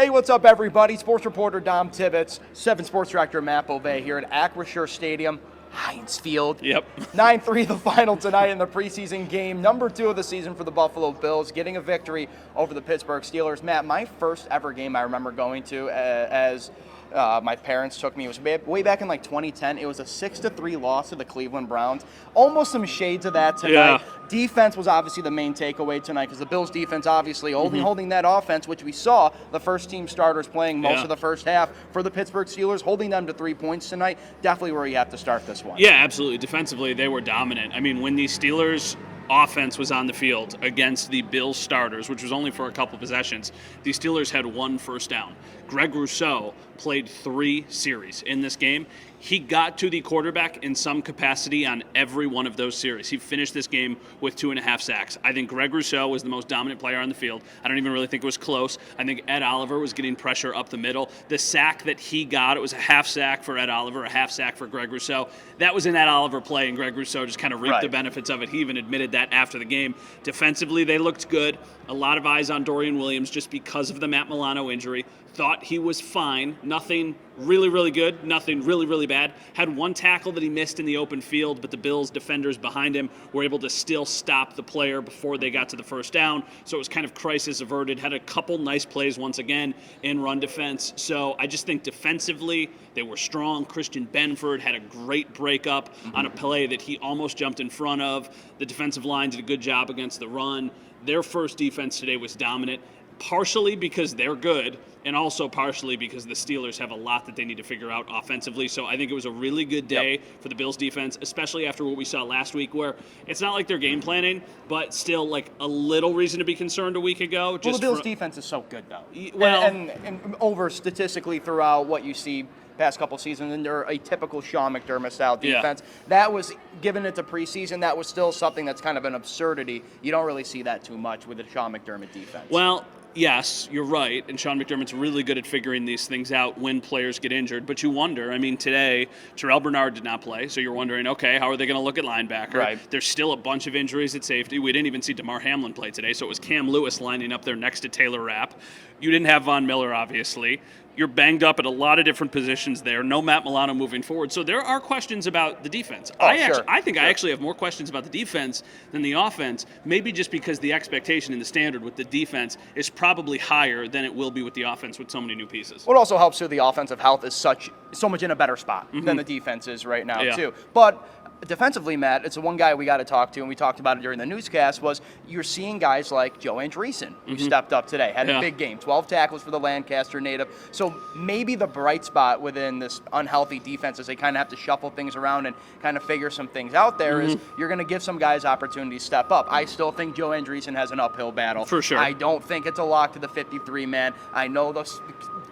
Hey, what's up, everybody? Sports reporter Dom Tibbetts, 7 Sports Director Matt Bovee here at Acrisure Stadium, Heinz Field. Yep. 9-3 the final tonight in the preseason game, number 2 of the season for the Buffalo Bills, getting a victory over the Pittsburgh Steelers. Matt, my first ever game I remember going to as my parents took me. It was way back in like 2010. It was a 6-3 loss to the Cleveland Browns. Almost some shades of that tonight. Yeah. Defense was obviously the main takeaway tonight because the Bills defense obviously holding that offense, which we saw the first team starters playing most of the first half for the Pittsburgh Steelers, holding them to 3 points tonight. Definitely where you have to start this one. Yeah, absolutely. Defensively, they were dominant. I mean, when the Steelers offense was on the field against the Bills starters, which was only for a couple possessions, the Steelers had 1 first down. Greg Rousseau played 3 series in this game. He got to the quarterback in some capacity on every one of those series. He finished this game with 2.5 sacks. I think Greg Rousseau was the most dominant player on the field. I don't even really think it was close. I think Ed Oliver was getting pressure up the middle. The sack that he got, it was a half sack for Ed Oliver, a half sack for Greg Rousseau. That was an Ed Oliver play, and Greg Rousseau just kind of reaped the benefits of it. He even admitted that after the game. Defensively, they looked good. A lot of eyes on Dorian Williams just because of the Matt Milano injury. Thought he was fine. Nothing really, really good. Nothing really, really bad. Had 1 tackle that he missed in the open field, but the Bills defenders behind him were able to still stop the player before they got to the first down. So it was kind of crisis averted. Had a couple nice plays once again in run defense. So I just think defensively they were strong. Christian Benford had a great breakup on a play that he almost jumped in front of. The defensive line did a good job against the run. Their first defense today was dominant, partially because they're good, and also partially because the Steelers have a lot that they need to figure out offensively. So I think it was a really good day for the Bills defense, especially after what we saw last week, where it's not like they're game planning, but still like a little reason to be concerned a week ago. Well, the Bills defense is so good, though. Well, and over statistically throughout what you see past couple seasons, and they're a typical Sean McDermott-style defense. That was, given it to preseason, that was still something that's kind of an absurdity. You don't really see that too much with the Sean McDermott defense. Well, yes, you're right, and Sean McDermott's really good at figuring these things out when players get injured, but you wonder, I mean, today, Terrell Bernard did not play, so you're wondering, okay, how are they going to look at linebacker? Right. There's still a bunch of injuries at safety. We didn't even see DeMar Hamlin play today, so it was Cam Lewis lining up there next to Taylor Rapp. You didn't have Von Miller, obviously. You're banged up at a lot of different positions there. No Matt Milano moving forward. So there are questions about the defense. I think I actually have more questions about the defense than the offense, maybe just because the expectation and the standard with the defense is probably higher than it will be with the offense with so many new pieces. What also helps too, the offensive health is so much in a better spot than the defense is right now too. But defensively, Matt, it's the one guy we got to talk to, and we talked about it during the newscast, was you're seeing guys like Joe Andreessen, who stepped up today, had a big game, 12 tackles for the Lancaster native. So maybe the bright spot within this unhealthy defense as they kind of have to shuffle things around and kind of figure some things out there is you're going to give some guys opportunities to step up. I still think Joe Andreessen has an uphill battle. For sure. I don't think it's a lock to the 53-man. I know the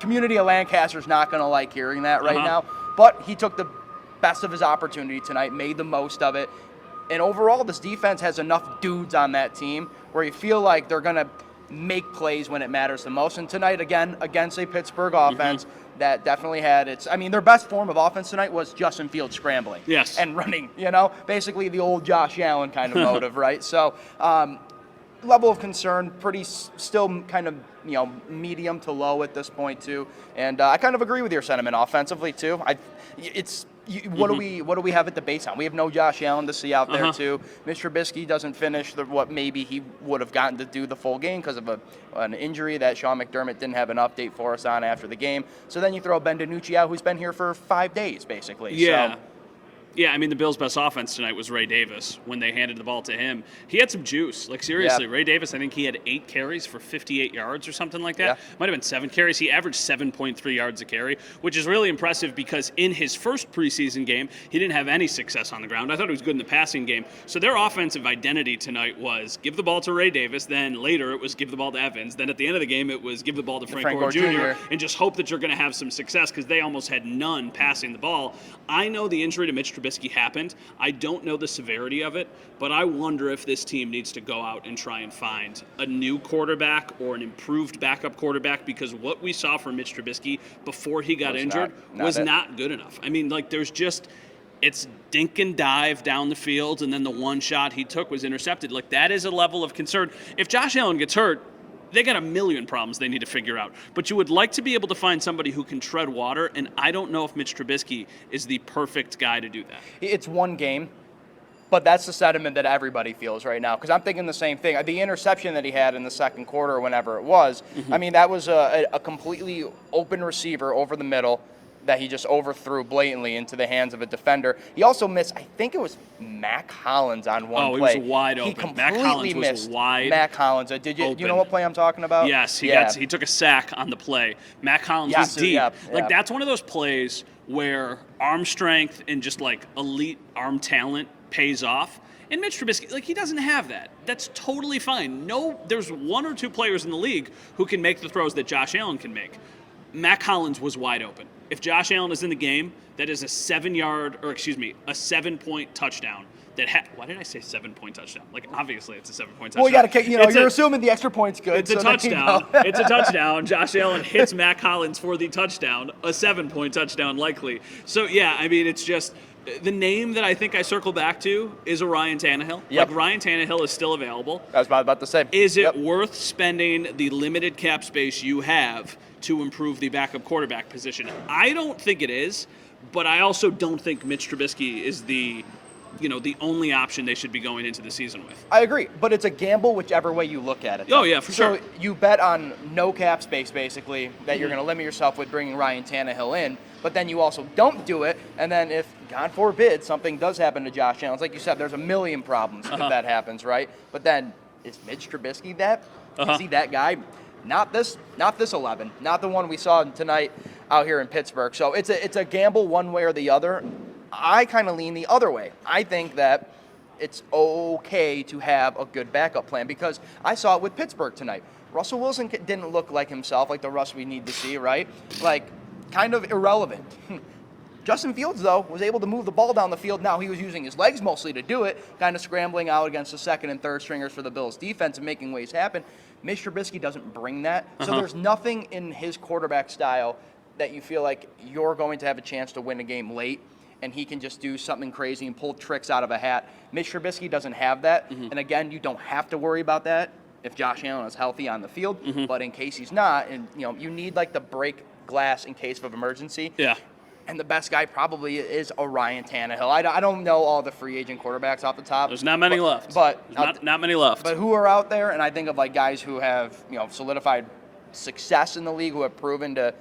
community of Lancaster is not going to like hearing that right now, but he took the best of his opportunity tonight, made the most of it. And overall, this defense has enough dudes on that team where you feel like they're going to make plays when it matters the most. And tonight, again, against a Pittsburgh offense that definitely had their best form of offense tonight was Justin Fields scrambling and running, basically the old Josh Allen kind of motive, right? So, level of concern, still kind of, medium to low at this point too. And I kind of agree with your sentiment offensively too. What do we have at the base on? We have no Josh Allen to see out there too. Mitch Trubisky doesn't finish what maybe he would have gotten to do the full game because of an injury that Sean McDermott didn't have an update for us on after the game. So then you throw Ben DiNucci out, who's been here for 5 days basically. Yeah. So, Yeah, I mean, the Bills' best offense tonight was Ray Davis when they handed the ball to him. He had some juice. Like, seriously, Ray Davis, I think he had 8 carries for 58 yards or something like that. Might have been 7 carries. He averaged 7.3 yards a carry, which is really impressive because in his first preseason game, he didn't have any success on the ground. I thought he was good in the passing game. So their offensive identity tonight was give the ball to Ray Davis, then later it was give the ball to Evans, then at the end of the game it was give the ball to Frank Gore Jr. and just hope that you're going to have some success because they almost had none passing the ball. I know the injury to Mitch Trubisky happened. I don't know the severity of it, but I wonder if this team needs to go out and try and find a new quarterback or an improved backup quarterback because what we saw from Mitch Trubisky before he got injured was not good enough. I mean, like, there's just it's dink and dive down the field, and then the one shot he took was intercepted. Like, that is a level of concern. If Josh Allen gets hurt, They got a million problems they need to figure out. But you would like to be able to find somebody who can tread water, and I don't know if Mitch Trubisky is the perfect guy to do that. It's one game, but that's the sentiment that everybody feels right now, because I'm thinking the same thing. The interception that he had in the second quarter or whenever it was, I mean, that was a completely open receiver over the middle that he just overthrew blatantly into the hands of a defender. He also missed, I think it was Mac Hollins on one play. He was wide open. He completely Mac Hollins missed was wide Mac Hollins. Do you know what play I'm talking about? Yes, he took a sack on the play. Mac Hollins was deep. Like, that's one of those plays where arm strength and just like elite arm talent pays off. And Mitch Trubisky, like, he doesn't have that. That's totally fine. There's one or two players in the league who can make the throws that Josh Allen can make. Mac Hollins was wide open. If Josh Allen is in the game, that is a 7-point touchdown. Why did I say 7-point touchdown? Like, obviously it's a 7-point touchdown. Well, you're assuming the extra point's good. It's a touchdown. It's a touchdown. Josh Allen hits Mac Hollins for the touchdown, a 7-point touchdown likely. So, yeah, I mean, it's just the name that I think I circle back to is a Ryan Tannehill. Yep. Like, Ryan Tannehill is still available. I was about to say. Is it worth spending the limited cap space you have to improve the backup quarterback position? I don't think it is, but I also don't think Mitch Trubisky is the only option they should be going into the season with. I agree, but it's a gamble whichever way you look at it. Oh, yeah, for sure. So you bet on no cap space, basically, that you're going to limit yourself with bringing Ryan Tannehill in, but then you also don't do it, and then if, God forbid, something does happen to Josh Allen, like you said, there's a million problems if that happens, right? But then, is Mitch Trubisky that? Is he that guy? Not this 11, not the one we saw tonight out here in Pittsburgh. So it's a gamble one way or the other. I kind of lean the other way. I think that it's okay to have a good backup plan, because I saw it with Pittsburgh tonight. Russell Wilson didn't look like himself, like the Russ we need to see, right? Like, kind of irrelevant. Justin Fields, though, was able to move the ball down the field. Now, he was using his legs mostly to do it, kind of scrambling out against the second and third stringers for the Bills' defense and making ways happen. Mitch Trubisky doesn't bring that. So there's nothing in his quarterback style that you feel like you're going to have a chance to win a game late, and he can just do something crazy and pull tricks out of a hat. Mitch Trubisky doesn't have that. And again, you don't have to worry about that if Josh Allen is healthy on the field. But in case he's not, and you need like the break glass in case of emergency. Yeah. And the best guy probably is a Ryan Tannehill. I don't know all the free agent quarterbacks off the top. There's not many left. But not many left. But who are out there? And I think of like guys who have solidified success in the league, who have proven to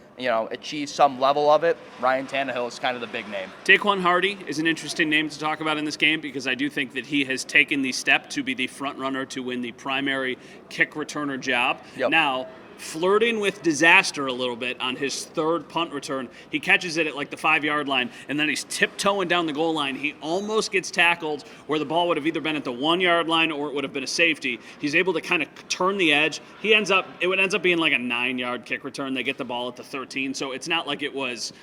achieve some level of it. Ryan Tannehill is kind of the big name. Taquan Hardy is an interesting name to talk about in this game, because I do think that he has taken the step to be the front runner to win the primary kick returner job. Yep. Now, flirting with disaster a little bit on his third punt return. He catches it at like the 5-yard line, and then he's tiptoeing down the goal line. He almost gets tackled where the ball would have either been at the 1-yard line or it would have been a safety. He's able to kind of turn the edge. It ends up being like a 9-yard kick return. They get the ball at the 13, so it's not like it was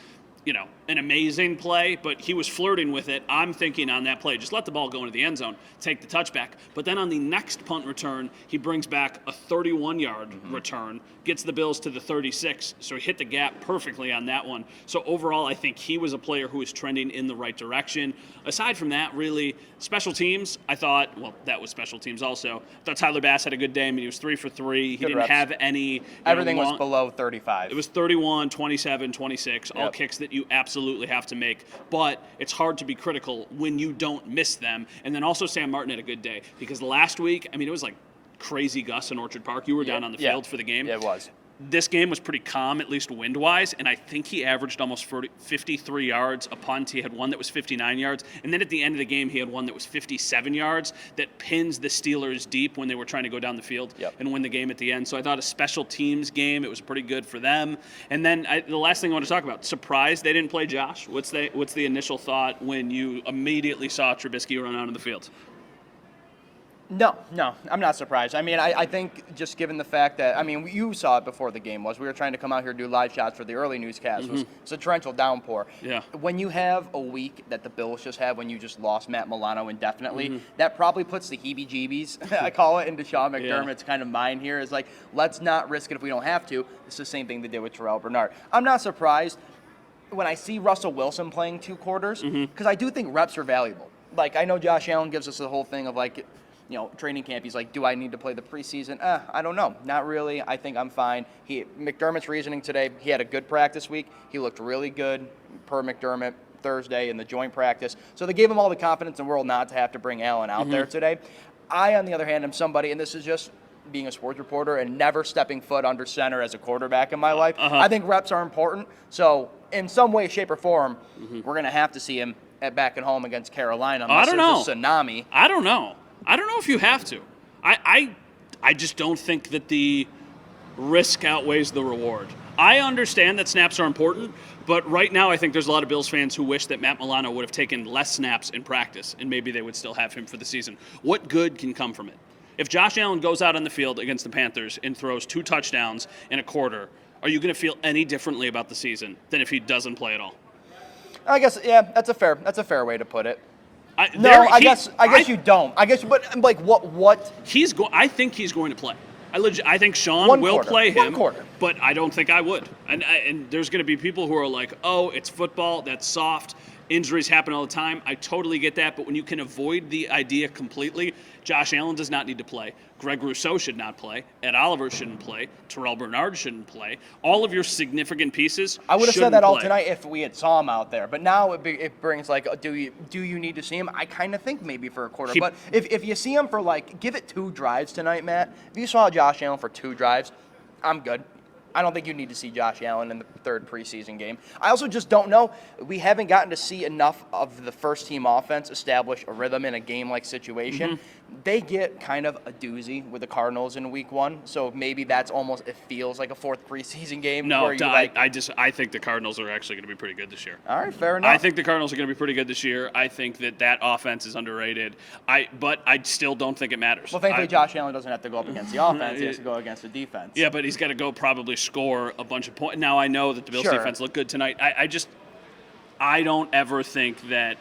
an amazing play, but he was flirting with it. I'm thinking on that play, just let the ball go into the end zone, take the touchback. But then on the next punt return, he brings back a 31-yard return, gets the Bills to the 36, so he hit the gap perfectly on that one. So overall, I think he was a player who was trending in the right direction. Aside from that, really, special teams, that was special teams also. I thought Tyler Bass had a good day. I mean, he was 3 for 3. He didn't have any... Everything was below 35. It was 31, 27, 26, all kicks that you absolutely have to make. But it's hard to be critical when you don't miss them. And then also Sam Martin had a good day, because last week, I mean, it was like crazy gusts in Orchard Park. You were down on the field for the game. Yeah, it was. This game was pretty calm, at least wind-wise, and I think he averaged almost 53 yards a punt. He had one that was 59 yards, and then at the end of the game, he had one that was 57 yards that pins the Steelers deep when they were trying to go down the field and win the game at the end. So I thought a special teams game, it was pretty good for them. And then the last thing I want to talk about, surprised they didn't play Josh. What's the initial thought when you immediately saw Trubisky run out of the field? No, I'm not surprised. I mean, I think just given the fact that, I mean, you saw it before the game we were trying to come out here and do live shots for the early newscast. It's a torrential downpour. Yeah. When you have a week that the Bills just had, when you just lost Matt Milano indefinitely, that probably puts the heebie-jeebies, I call it, into Sean McDermott's kind of mind here. Is like, let's not risk it if we don't have to. It's the same thing they did with Terrell Bernard. I'm not surprised when I see Russell Wilson playing 2 quarters, because I do think reps are valuable. Like, I know Josh Allen gives us the whole thing of like, training camp, he's like, do I need to play the preseason? I don't know. Not really. I think I'm fine. McDermott's reasoning today, he had a good practice week. He looked really good per McDermott Thursday in the joint practice. So they gave him all the confidence in the world not to have to bring Allen out there today. I, on the other hand, am somebody, and this is just being a sports reporter and never stepping foot under center as a quarterback in my life. I think reps are important. So in some way, shape, or form, we're going to have to see him back at home against Carolina unless there's a tsunami. I don't know if you have to. I just don't think that the risk outweighs the reward. I understand that snaps are important, but right now I think there's a lot of Bills fans who wish that Matt Milano would have taken less snaps in practice, and maybe they would still have him for the season. What good can come from it? If Josh Allen goes out on the field against the Panthers and throws 2 touchdowns in a quarter, are you going to feel any differently about the season than if he doesn't play at all? I guess, yeah, that's a fair way to put it. I guess you don't. But like what? I think he's going to play. I think Sean will play him. 1 quarter. But I don't think I would. And there's going to be people who are like, oh, it's football, that's soft. Injuries happen all the time. I totally get that. But when you can avoid the idea completely, Josh Allen does not need to play. Greg Rousseau should not play. Ed Oliver shouldn't play. Terrell Bernard shouldn't play. All of your significant pieces I would have said that all tonight if we had saw him out there. But now it brings like, do you need to see him? I kind of think maybe for a quarter. But if you see him for give it 2 drives tonight, Matt. If you saw Josh Allen for 2 drives, I'm good. I don't think you need to see Josh Allen in the 3rd preseason game. I also just don't know. We haven't gotten to see enough of the first-team offense establish a rhythm in a game-like situation. They get kind of a doozy with the Cardinals in week 1, so maybe that's almost, it feels like a 4th preseason game. No, I think the Cardinals are actually going to be pretty good this year. All right, fair enough. I think the Cardinals are going to be pretty good this year. I think that offense is underrated. But I still don't think it matters. Well, thankfully, Josh Allen doesn't have to go up against the offense. He has to go against the defense. Yeah, but he's got to go probably score a bunch of points. Now, I know that the Bills defense looked good tonight. I don't ever think that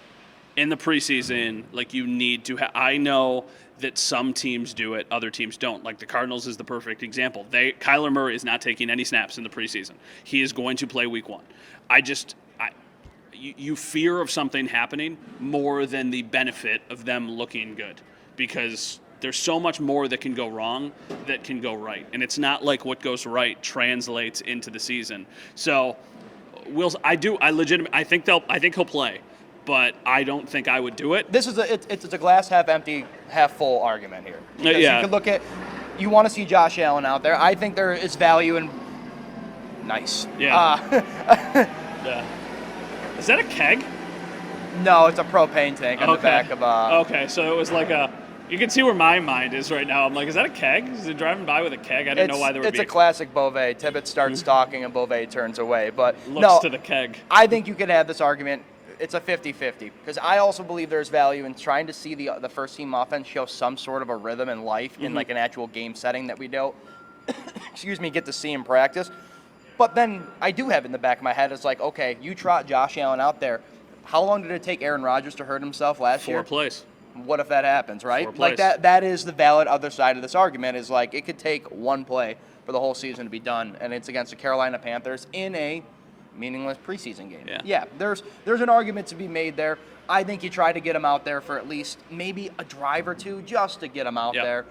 in the preseason, you need to I know that some teams do it, other teams don't. Like the Cardinals is the perfect example. Kyler Murray is not taking any snaps in the preseason. He is going to play week 1. You fear of something happening more than the benefit of them looking good, because there's so much more that can go wrong that can go right. And it's not like what goes right translates into the season. So I think he'll play, but I don't think I would do it. It's a glass half empty, half full argument here. Yeah. You could look at, you want to see Josh Allen out there. I think there is value in nice. Yeah. Yeah. Is that a keg? No, it's a propane tank on the back of Okay, so it was like you can see where my mind is right now. I'm like, is that a keg? Is it driving by with a keg? I didn't know why there would be. It's a classic Beauvais. Tibbet starts talking and Beauvais turns away. But looks to the keg. I think you could have this argument. It's a 50-50 because I also believe there's value in trying to see the first team offense show some sort of a rhythm and life in an actual game setting that we don't get to see in practice. But then I do have in the back of my head, it's like, okay, you trot Josh Allen out there. How long did it take Aaron Rodgers to hurt himself last year? 4 plays. What if that happens, right? 4 plays. That is the valid other side of this argument, is it could take 1 play for the whole season to be done, and it's against the Carolina Panthers in a meaningless preseason game. Yeah, there's an argument to be made there. I think you try to get him out there for at least maybe a drive or 2 just to get him out there.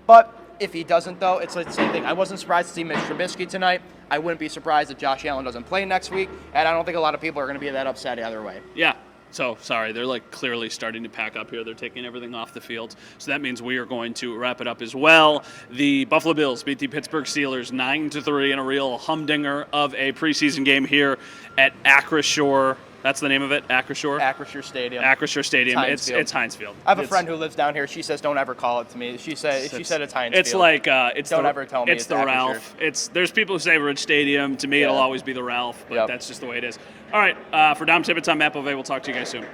But if he doesn't, though, it's the same thing. I wasn't surprised to see Mitch Trubisky tonight. I wouldn't be surprised if Josh Allen doesn't play next week, and I don't think a lot of people are going to be that upset either way. Yeah. So, sorry, they're clearly starting to pack up here. They're taking everything off the field. So that means we are going to wrap it up as well. The Buffalo Bills beat the Pittsburgh Steelers 9-3 in a real humdinger of a preseason game here at Acrisure. That's the name of it, Acrisure? Acrisure Stadium. Acrisure Stadium. It's Heinz Field. I have a friend who lives down here. She says, "Don't ever call it to me." She said it's Heinz It's Field. Don't ever tell me it's the Ralph. There's people who say Ridge Stadium. To me, it'll always be the Ralph, but that's just the way it is. All right, for Dom Tibbetts, I'm Matt Beauvais. We'll talk to you guys soon.